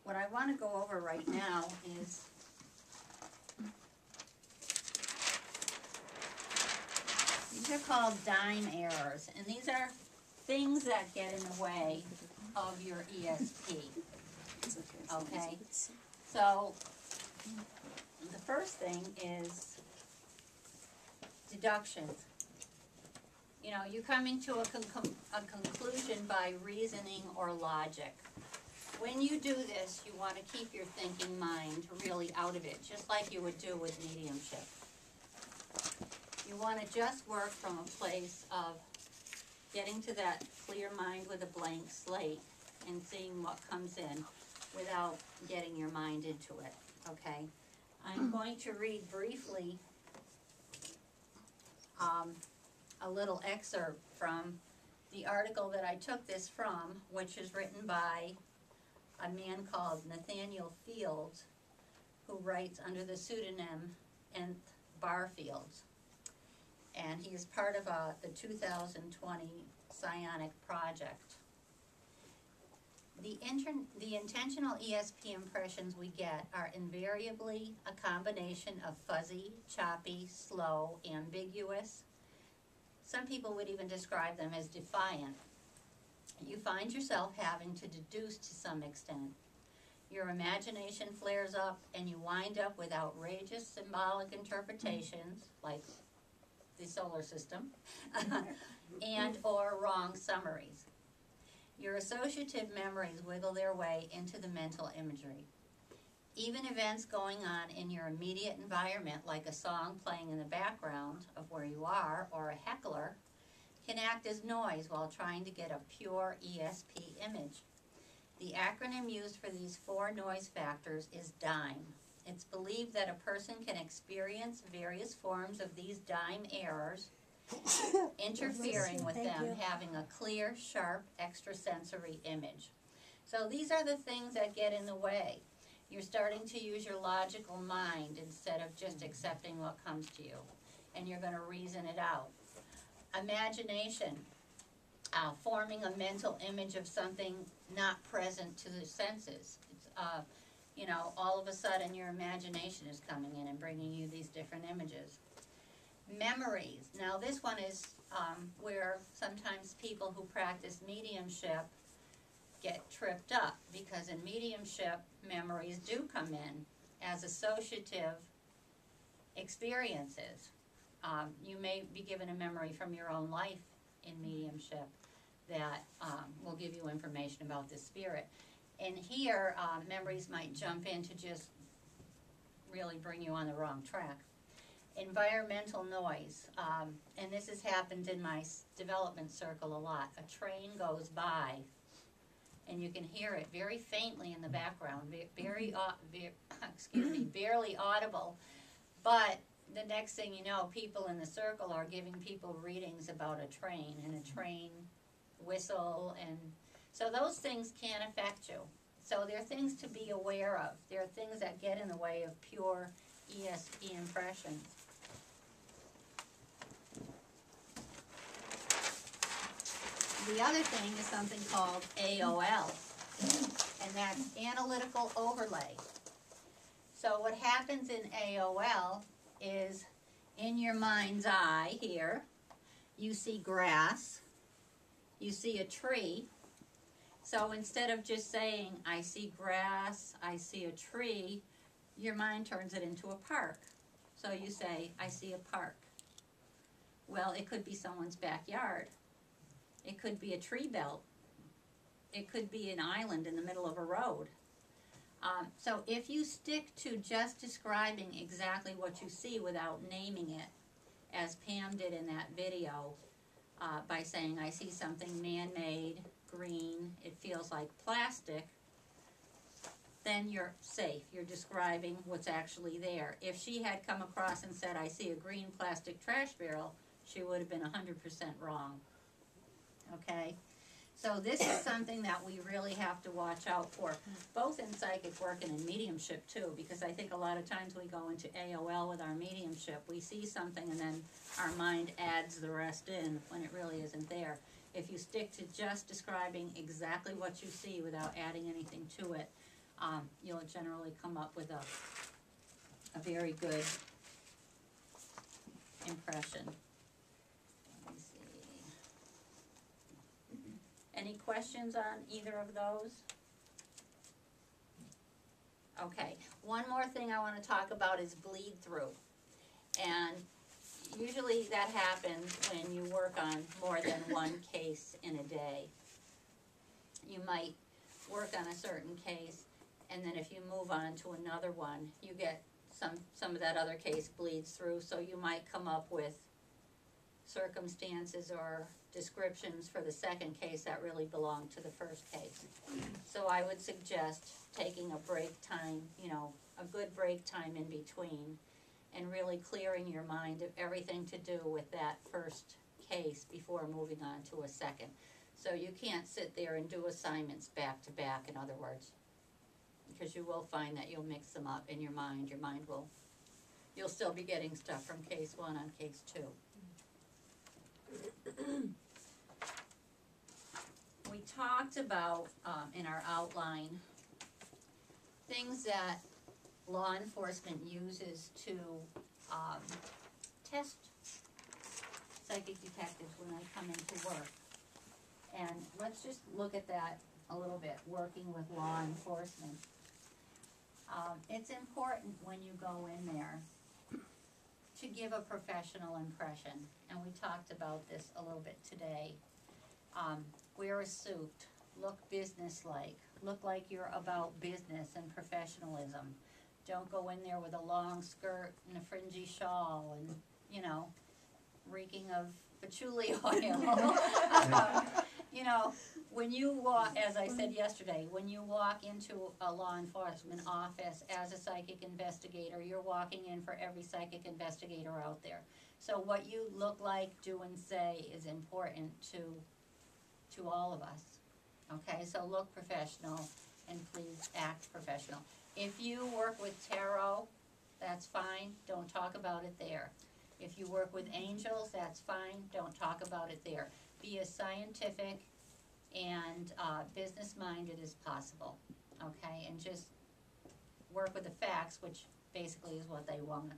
What I want to go over right now is these are called dime errors, and these are things that get in the way of your ESP. Okay? So, the first thing is deductions. You know, you're coming to a conclusion by reasoning or logic. When you do this, you want to keep your thinking mind really out of it, just like you would do with mediumship. You want to just work from a place of getting to that clear mind with a blank slate and seeing what comes in without getting your mind into it, okay? I'm going to read briefly a little excerpt from the article that I took this from, which is written by a man called Nathaniel Fields, who writes under the pseudonym Nth Barfields. And he is part of the 2020 Psionic Project. The intentional ESP impressions we get are invariably a combination of fuzzy, choppy, slow, ambiguous. Some people would even describe them as defiant. You find yourself having to deduce to some extent. Your imagination flares up and you wind up with outrageous symbolic interpretations, like the solar system, and or wrong summaries. Your associative memories wiggle their way into the mental imagery. Even events going on in your immediate environment, like a song playing in the background of where you are, or a heckler, can act as noise while trying to get a pure ESP image. The acronym used for these four noise factors is DIME. It's believed that a person can experience various forms of these DIME errors, interfering with them having a clear, sharp, extrasensory image. So these are the things that get in the way. You're starting to use your logical mind instead of just accepting what comes to you, and you're going to reason it out. Imagination, forming a mental image of something not present to the senses. It's, you know, all of a sudden your imagination is coming in and bringing you these different images. Memories. Now this one is where sometimes people who practice mediumship get tripped up, because in mediumship, memories do come in as associative experiences. You may be given a memory from your own life in mediumship that will give you information about the spirit. And here, memories might jump in to just really bring you on the wrong track. Environmental noise, and this has happened in my development circle a lot. A train goes by, and you can hear it very faintly in the background, barely audible, but the next thing you know, people in the circle are giving people readings about a train and a train whistle, and so those things can affect you. So there are things to be aware of. There are things that get in the way of pure ESP impressions. The other thing is something called AOL, and that's analytical overlay. So what happens in AOL is, in your mind's eye here, you see grass, you see a tree. So instead of just saying, I see grass, I see a tree, your mind turns it into a park. So you say, I see a park. Well, it could be someone's backyard. It could be a tree belt. It could be an island in the middle of a road. So if you stick to just describing exactly what you see without naming it, as Pam did in that video, by saying, I see something man-made, green, it feels like plastic, then you're safe. You're describing what's actually there. If she had come across and said, I see a green plastic trash barrel, she would have been 100% wrong. Okay? So this is something that we really have to watch out for, both in psychic work and in mediumship too, because I think a lot of times we go into AOL with our mediumship, we see something and then our mind adds the rest in when it really isn't there. If you stick to just describing exactly what you see without adding anything to it, you'll generally come up with a very good impression. Let me see. Any questions on either of those? Okay, one more thing I want to talk about is bleed through. And usually that happens when you work on more than one case in a day. You might work on a certain case, and then if you move on to another one, you get some of that other case bleeds through, so you might come up with circumstances or descriptions for the second case that really belong to the first case. So I would suggest taking a break time, a good break time in between, and really clearing your mind of everything to do with that first case before moving on to a second. So you can't sit there and do assignments back to back, in other words, because you will find that you'll mix them up in your mind. You'll still be getting stuff from case one on case two. We talked about, in our outline, things that law enforcement uses to test psychic detectives when they come into work. And let's just look at that a little bit, working with law enforcement. It's important when you go in there to give a professional impression, and we talked about this a little bit today. Wear a suit, look businesslike, look like you're about business and professionalism. Don't go in there with a long skirt and a fringy shawl and, reeking of patchouli oil. When you walk, as I said yesterday, when you walk into a law enforcement office as a psychic investigator, you're walking in for every psychic investigator out there. So what you look like, do, and say is important to all of us. Okay, so look professional and please act professional. If you work with tarot, that's fine, don't talk about it there. If you work with angels, that's fine, don't talk about it there. Be as scientific and business-minded as possible, okay? And just work with the facts, which basically is what they want